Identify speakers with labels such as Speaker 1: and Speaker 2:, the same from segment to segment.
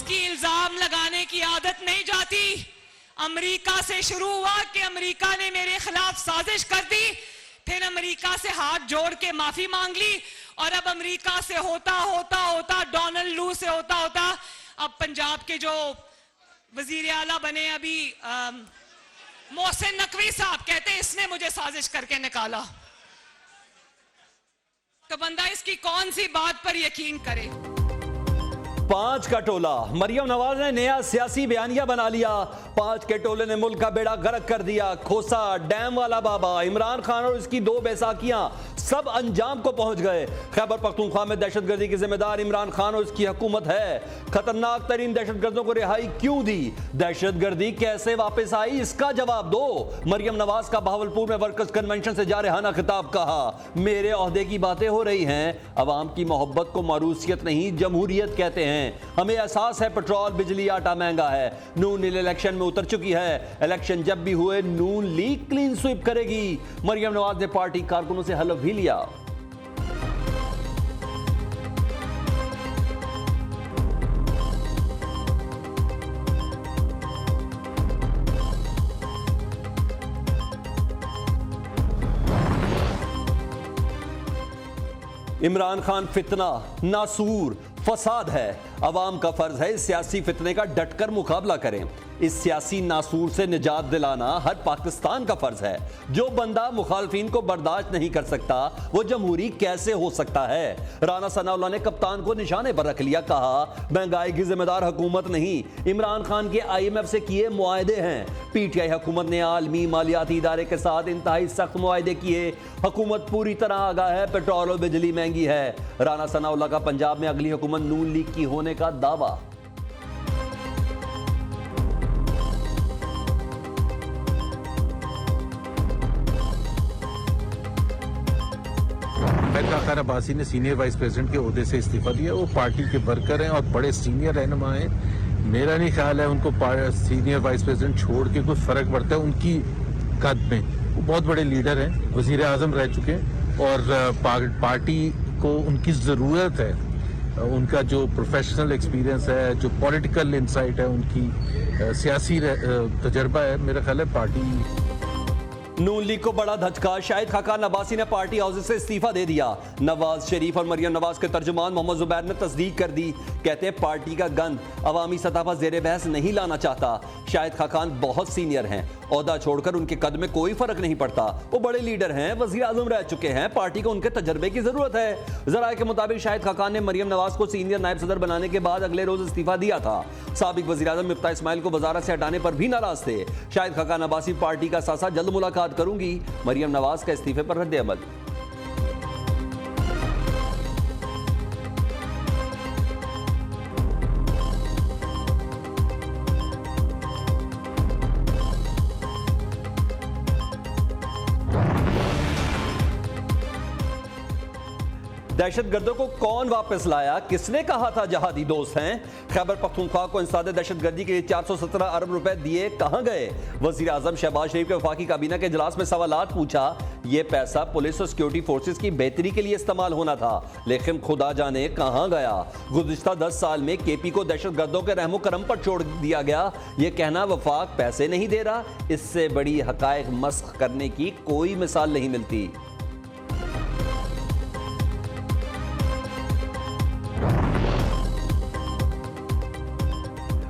Speaker 1: इसकी इल्जाम लगाने की आदत नहीं जाती। अमेरिका से शुरू हुआ कि अमेरिका ने मेरे खिलाफ साजिश कर दी, फिर अमेरिका से हाथ जोड़ के माफी मांग ली, और अब अमेरिका से होता होता होता डोनाल्ड लू से होता होता अब पंजाब के जो वजीर आला बने अभी मोहसिन नकवी साहब कहते हैं इसने मुझे साजिश करके निकाला। तो बंदा इसकी कौन सी बात पर यकीन करे।
Speaker 2: 5 का टोला, मरियम नवाज ने नया सियासी बयानिया बना लिया। 5 के टोले ने मुल्क का बेड़ा गर्क कर दिया। खोसा, डैम वाला बाबा, इमरान खान और इसकी 2 बैसाखियां सब अंजाम को पहुंच गए। खैबर पख्तूनख्वा में दहशतगर्दी की जिम्मेदार इमरान खान और इसकी हुकूमत है। खतरनाक तरीन दहशतगर्दों को रिहाई क्यों दी? दहशतगर्दी कैसे वापस आई, इसका जवाब दो। मरियम नवाज का बहावलपुर में वर्कर्स कन्वेंशन से जारहाना खिताब, कहा मेरे ओहदे की बातें हो रही हैं। अवाम की मोहब्बत को मारूसियत नहीं जमहूरियत कहते हैं। हमें एहसास है पेट्रोल बिजली आटा महंगा है। नून लीग इलेक्शन में उतर चुकी है। इलेक्शन जब भी हुए नून लीग क्लीन स्वीप करेगी। मरियम नवाज ने पार्टी कारकुनों से हलफ भी लिया। इमरान खान फितना, नासूर, फसाद है। अवाम का फर्ज है इस सियासी फितने का डटकर मुकाबला करें। इस सियासी नासूर से निजात दिलाना हर पाकिस्तान का फर्ज है। जो बंदा मुखालफीन को बर्दाश्त नहीं कर सकता वो जमहूरी कैसे हो सकता है? राना सनाउल्लाह ने कप्तान को निशाने पर रख लिया, कहा महंगाई की जिम्मेदार हुकूमत नहीं, इमरान खान के IMF से किए मुआहदे हैं। PTI हुकूमत ने आलमी मालियाती इदारे के साथ इंतहाई सख्त मुआहदे किए। हुकूमत पूरी तरह आगाह है पेट्रोल और बिजली महंगी है। राना सनाउल्लाह का पंजाब में अगली हुकूमत नून लीग की होने का दावा।
Speaker 3: खान अब्बासी ने सीनियर वाइस प्रेसिडेंट के ओहदे से इस्तीफा दिया। वो पार्टी के वर्कर हैं और बड़े सीनियर रहनुमा हैं। मेरा नहीं ख्याल है उनको सीनियर वाइस प्रेसिडेंट छोड़ के कोई फर्क पड़ता है उनकी कद में। वो बहुत बड़े लीडर हैं, वजीर आजम रह चुके हैं और पार्टी को उनकी ज़रूरत है। उनका जो प्रोफेशनल एक्सपीरियंस है, जो पॉलिटिकल इंसाइट है, उनकी सियासी तजर्बा है, मेरा ख्याल है पार्टी।
Speaker 2: नून लीग को बड़ा धचका, शाहिद खाकान अब्बासी ने पार्टी हाउस से इस्तीफा दे दिया। नवाज शरीफ और मरियम नवाज के तर्जुमान मोहम्मद जुबैर ने तस्दीक कर दी। कहते हैं पार्टी का गंद अवामी सतह पर जेर बहस नहीं लाना चाहता। शाहिद खाकान बहुत सीनियर हैं, ओहदा छोड़कर उनके कद में कोई फर्क नहीं पड़ता। वो बड़े लीडर हैं, वजीर आजम रह चुके हैं, पार्टी को उनके तजर्बे की जरूरत है। जराये के मुताबिक शाहिद खाकान ने मरियम नवाज को सीनियर नायब सदर बनाने के बाद अगले रोज इस्तीफा दिया था। साबिक वजीर आजम मिफ्ताह इस्माइल को वजारत से हटाने पर भी नाराज थे। शाहिद खाकान अब्बासी पार्टी का सासा जल्द मुलाकात करूंगी। मरियम नवाज का इस्तीफे पर रद्द अमल। दहशतगर्दों को कौन वापस लाया? किसने कहा था जहादी दोस्त हैं? खैबर पख्तूनख्वा को इंसदाद दहशतगर्दी के लिए 417 अरब रुपए दिए, कहां गए? वजीर आजम शहबाज शरीफ के वफाकी काबीना के इजलास में सवालात पूछा। यह पैसा पुलिस और सिक्योरिटी फोर्सेस की बेहतरी के लिए इस्तेमाल होना था, लेकिन खुदा जाने कहां गया। गुज़िश्ता 10 साल में KP को दहशतगर्दों के रहमो करम पर छोड़ दिया गया। यह कहना वफाक पैसे नहीं दे रहा, इससे बड़ी हकायक मस्ख करने की कोई मिसाल नहीं मिलती।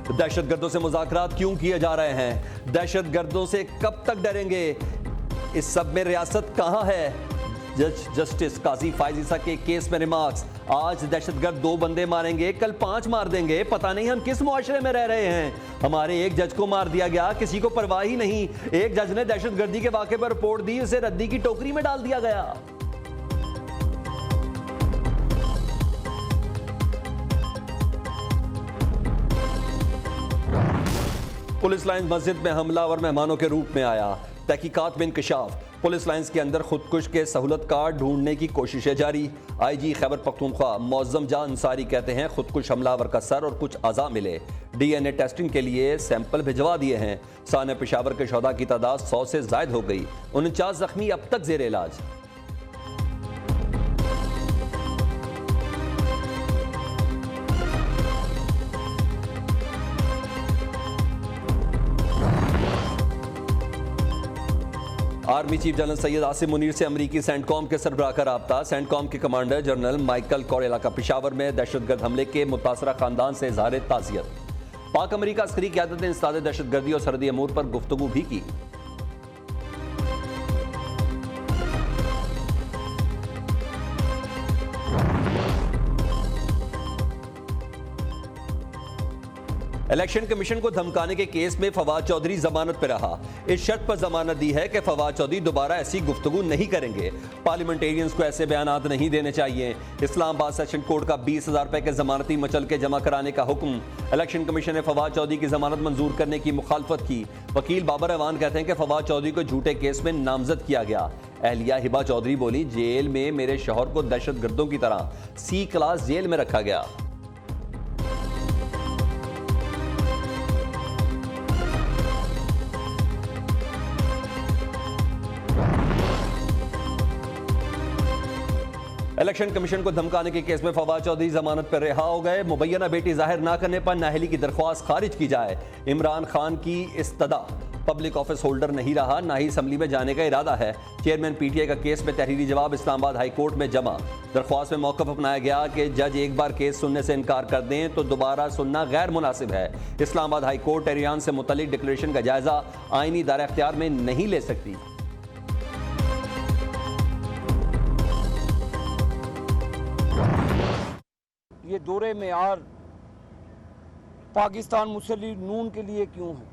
Speaker 2: दहशतगर्दों से मुज़ाकरात क्यों किए जा रहे हैं? दहशतगर्दों से कब तक डरेंगे? इस सब में रियासत कहां है? जज जस्टिस काजी फायज ईसा के केस में रिमार्क्स। आज दहशतगर्द 2 बंदे मारेंगे, कल 5 मार देंगे। पता नहीं हम किस मुआशरे में रह रहे हैं। हमारे एक जज को मार दिया गया, किसी को परवाह ही नहीं। एक जज ने दहशतगर्दी के वाक़े पर रिपोर्ट दी, उसे रद्दी की टोकरी में डाल दिया गया। पुलिस लाइन मस्जिद में हमलावर मेहमानों के रूप में आया। तहकीकात में इंकशाफ। पुलिस लाइन्स के अंदर खुदकुश के सहूलतकार ढूंढने की कोशिशें जारी। IG खैबर पख्तूनख्वा मौज़म जान अंसारी कहते हैं खुदकुश हमलावर का सर और कुछ अज़ा मिले। DNA टेस्टिंग के लिए सैंपल भिजवा दिए हैं। साने पेशावर के शोधा की तादाद 100 से ज़ायद हो गई। 49 जख्मी अब तक ज़ेर इलाज। Army chief general Syed Asim Munir से अमरीकी सेंटकॉम के सरबराह का राब्ता। सेंटकॉम के कमांडर जनरल माइकल कोरेला का पेशावर में दहशतगर्द हमले के मुतासरा खानदान से इजहार ताज़ियत। पाक अमरीका अस्करी क़यादत ने इंसदाद दहशतगर्दी और सरहदी अमूर पर गुफ्तगू भी की। इलेक्शन कमीशन को धमकाने के केस में फवाद चौधरी जमानत पर रहा। इस शर्त पर जमानत दी है कि फवाद चौधरी दोबारा ऐसी गुफ्तगू नहीं करेंगे। पार्लियामेंटेरियंस को ऐसे बयानात नहीं देने चाहिए। इस्लामाबाद सेशन कोर्ट का 20,000 रुपए के जमानती मचल के जमा कराने का हुक्म। इलेक्शन कमीशन ने फवाद चौधरी की जमानत मंजूर करने की मुखालफत की। वकील बाबर अवान कहते हैं कि फवाद चौधरी को झूठे केस में नामजद किया गया। अहलिया हिबा चौधरी बोली, जेल में मेरे शौहर को दहशतगर्दों की तरह C क्लास जेल में रखा गया। इलेक्शन कमीशन को धमकाने के केस में फवाद चौधरी जमानत पर रिहा हो गए। मुबैना बेटी जाहिर ना करने पर नाअहली की दरख्वास्त खारिज की जाए। इमरान खान की इस्तदा पब्लिक ऑफिस होल्डर नहीं रहा, ना ही असम्बली में जाने का इरादा है। चेयरमैन PTI का केस में तहरीरी जवाब इस्लामाबाद हाई कोर्ट में जमा। दरख्वास्त में मौक़िफ़ अपनाया गया कि जज एक बार केस सुनने से इनकार कर दें तो दोबारा सुनना गैर मुनासिब है। इस्लामाबाद हाई कोर्ट टेहरान से मुतल्लिक डिक्लेरेशन का जायजा आईनी दायरा इख्तियार में नहीं ले सकती।
Speaker 4: ये दौरे मेयार पाकिस्तान मुस्लिम नून के लिए क्यों है?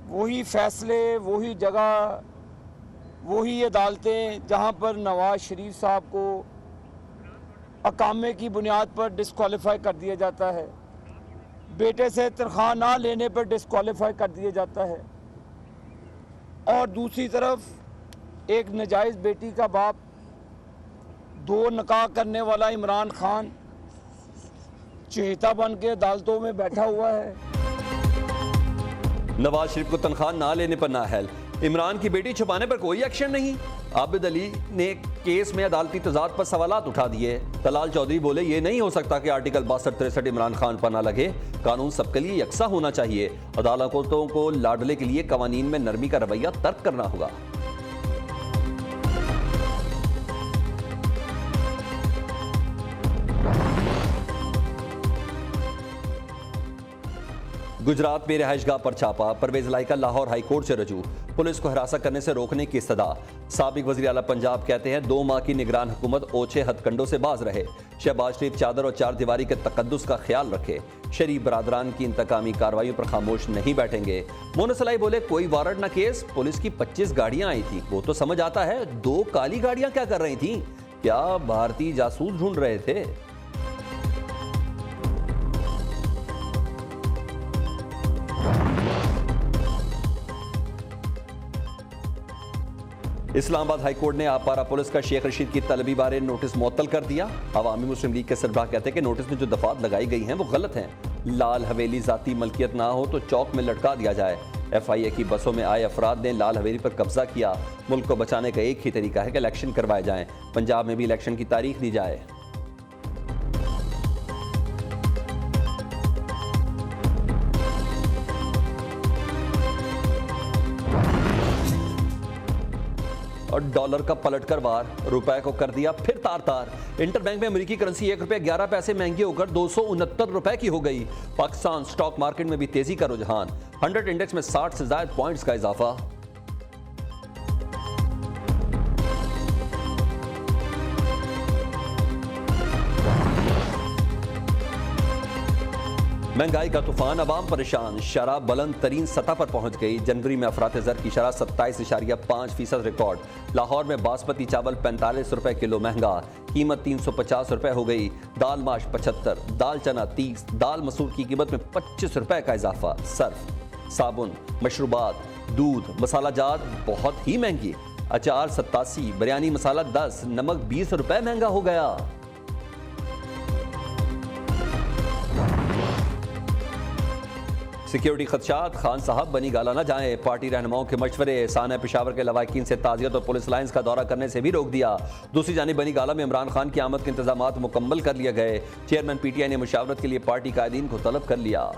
Speaker 4: वही फैसले, वही जगह, वही अदालतें जहां पर नवाज शरीफ साहब को अकामे की बुनियाद पर डिस्क्वालीफाई कर दिया जाता है, बेटे से तनख्वाह ना लेने पर डिस्क्वालीफाई कर दिया जाता है, और दूसरी तरफ एक नजायज़ बेटी का बाप, 2 निकाह करने वाला इमरान खान चहेता बन के अदालतों में बैठा हुआ है।
Speaker 2: नवाज शरीफ को तनख्वाह ना लेने पर नाअहल, इमरान की बेटी छुपाने पर कोई एक्शन नहीं। आबिद अली ने केस में अदालती तजाद पर सवालात उठा दिए। तलाल चौधरी बोले, ये नहीं हो सकता कि आर्टिकल 62-63 इमरान खान पर ना लगे। कानून सबके लिए यकसा होना चाहिए। अदालतों को लाडले के लिए कवानीन में नरमी का रवैया तर्क करना होगा। गुजरात में रिहाइशगाह पर छापा, परवेज लाइका लाहौर हाई कोर्ट से रजू। पुलिस को हिरासत करने से रोकने की सदा। साबिक वज़ीर आला पंजाब कहते हैं 2 माह की निगरान हुकूमत ओछे हथकंडों से बाज रहे। शहबाज शरीफ चादर और 4 दीवारी के तकद्दुस का ख्याल रखे। शरीफ बरादरान की इंतकामी कार्रवाइयों पर खामोश नहीं बैठेंगे। मोनसलाई बोले, कोई वारंट न केस, पुलिस की 25 गाड़ियां आई थी। वो तो समझ आता है, 2 काली गाड़ियां क्या कर रही थी? क्या भारतीय जासूस ढूंढ रहे थे? इस्लामाबाद हाई कोर्ट ने आपारा पुलिस का शेख रशीद की तलबी बारे नोटिस मुअत्तल कर दिया। अवामी मुस्लिम लीग के सरबराह कहते हैं कि नोटिस में जो दफात लगाई गई हैं वो गलत हैं। लाल हवेली जाती मलकियत ना हो तो चौक में लटका दिया जाए। FIA की बसों में आए अफराद ने लाल हवेली पर कब्जा किया। मुल्क को बचाने का एक ही तरीका है कि इलेक्शन करवाए जाएं। पंजाब में भी इलेक्शन की तारीख दी जाए। और डॉलर का पलटकर वार, रुपए को कर दिया फिर तार तार। इंटरबैंक में अमेरिकी करेंसी 1 रुपये 11 पैसे महंगी होकर 269 रुपए की हो गई। पाकिस्तान स्टॉक मार्केट में भी तेजी का रुझान, 100 इंडेक्स में 60 से ज्यादा पॉइंट्स का इजाफा। महंगाई का तूफान, अवाम परेशान। शराब बुलंद तरीन सतह पर पहुंच गई। जनवरी में अफरात ज़र की शरह 27.5% रिकॉर्ड। लाहौर में बासमती चावल 45 रुपए किलो महंगा, कीमत 350 रुपए हो गई। दाल माश 75, दाल चना 30, दाल मसूर की कीमत में 25 रुपए का इजाफा। सर्फ, साबुन, मशरूबात, दूध, मसाला जात बहुत ही महंगी। अचार 87, बिरयानी मसाला 10, नमक 20 रुपए महंगा हो गया। सिक्योरिटी खदशात, खान साहब बनी गाला ना जाएं। पार्टी रहनुमाओं के मशवरे, साना पेशावर के लवाकिन से ताज़ियत और पुलिस लाइन्स का दौरा करने से भी रोक दिया। दूसरी जानिब बनी गाला में इमरान खान की आमद के इंतजामात मुकम्मल कर लिए गए। चेयरमैन PTI ने मुशावरत के लिए पार्टी कायदीन को तलब कर लिया।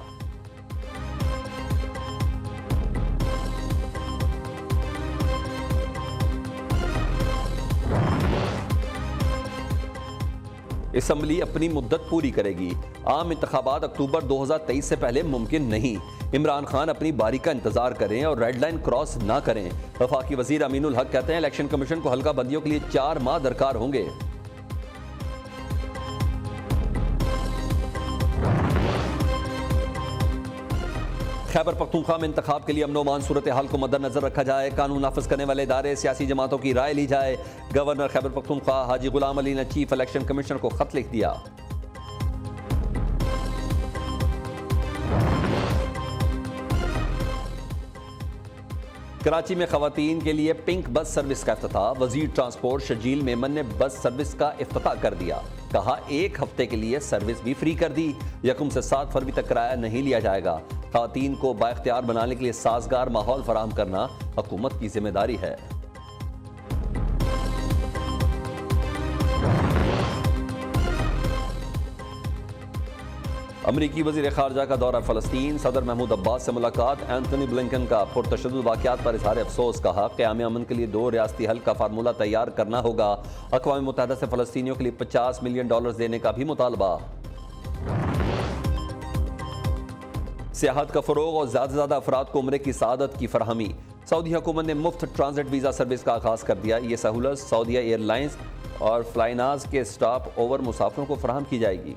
Speaker 2: असम्बली अपनी मुद्दत पूरी करेगी। आम इंतखाबात अक्टूबर 2023 से पहले मुमकिन नहीं। इमरान खान अपनी बारी का इंतजार करें और रेड लाइन क्रॉस ना करें। वफाकी वजीर अमीनुल हक कहते हैं इलेक्शन कमीशन को हल्का बंदियों के लिए 4 माह दरकार होंगे। खैबर पख्तूनख्वा में इंतखाब के लिए अमन अमान सूरत हाल को मद्देनजर रखा जाए। कानून नाफिज करने वाले इदारे सियासी जमातों की राय ली जाए। गवर्नर खैबर पख्तूनख्वा हाजी गुलाम अली ने चीफ इलेक्शन कमिश्नर को खत लिख दिया। कराची में खवातीन के लिए पिंक बस सर्विस का इफ्तिताह। वजीर ट्रांसपोर्ट शर्जील मेमन ने बस सर्विस का इफ्तिताह कर दिया। कहा 1 हफ्ते के लिए सर्विस भी फ्री कर दी। 1 से 7 फरवरी तक किराया नहीं लिया जाएगा। खवातीन को बाइख्तियार बनाने के लिए साजगार माहौल फराहम करना हुकूमत की जिम्मेदारी है। अमरीकी वजीर खारजा का दौरा फ़लस्तीन। सदर महमूद अब्बास से मुलाकात। एंथनी ब्लिंकन का पुरतशद्दुद वाक़यात पर इज़हार अफसोस। कहा क़याम अमन के लिए 2 रियासती हल का फार्मूला तैयार करना होगा। अक़वाम मुत्तहिदा से फ़लस्तीनियों के लिए $50 मिलियन देने का भी मुतालबा। सियाहत का फ़रोग़ और ज़्यादा से ज़्यादा अफराद को उम्रे की सआदत की फरहमी। सऊदी हुकूमत ने मुफ्त ट्रांजिट वीज़ा सर्विस का आगाज़ कर दिया। ये सहूलत सऊदीया एयरलाइंस और फ्लाइनाज के स्टॉप ओवर मुसाफिरों को फराहम की जाएगी।